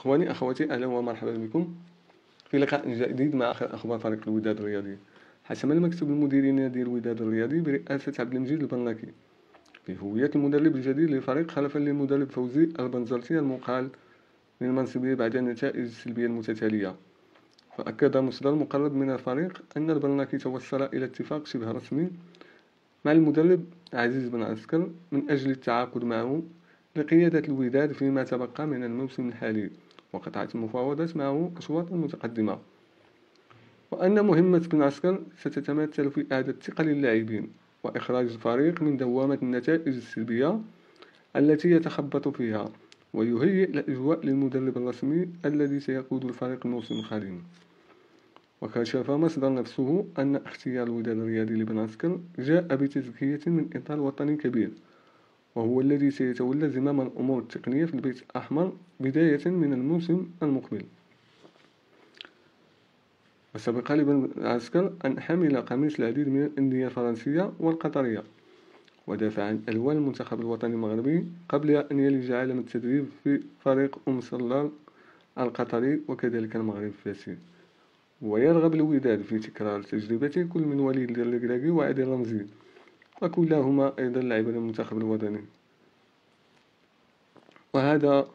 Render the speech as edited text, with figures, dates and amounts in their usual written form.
إخواني أخواتي، أهلا ومرحبا بكم في لقاء جديد مع آخر أخبار فريق الوداد الرياضي. حسم المكتب المديري لنادي الوداد الرياضي برئاسة عبد المجيد البناكي بهوية المدرب الجديد للفريق خلفا للمدرب فوزي البنزرتي المقال من منصبه بعد النتائج السلبية المتتالية. فأكد مصدر مقرب من الفريق أن البناكي توصل إلى اتفاق شبه رسمي مع المدرب عزيز بن عسكر من أجل التعاقد معه لقيادة الوداد فيما تبقى من الموسم الحالي، وقطعت المفاوضات معه أشواطا متقدمة، وأن مهمة بن عسكر ستتمثل في إعادة الثقة للاعبين وإخراج الفريق من دوامة النتائج السلبية التي يتخبط فيها، ويهيئ الأجواء للمدرب الرسمي الذي سيقود الفريق الموسم القادم. وكشف مصدر نفسه أن اختيار الوداد الرياضي لبن عسكر جاء بتزكية من إطار وطني كبير، وهو الذي سيتولى زمام الأمور التقنية في البيت الأحمر بداية من الموسم المقبل. وسبق لبن عسكر أن حمل قميص العديد من الأندية الفرنسية والقطرية، ودافع عن ألوان المنتخب الوطني المغربي قبل أن يلج عالم التدريب في فريق صلال القطري وكذلك المغرب الفاسي. ويرغب الوداد في تكرار تجربة كل من وليد الركراكي وعادل رمزي، وكلاهما أيضا لاعبا المنتخب الوطني. وهذا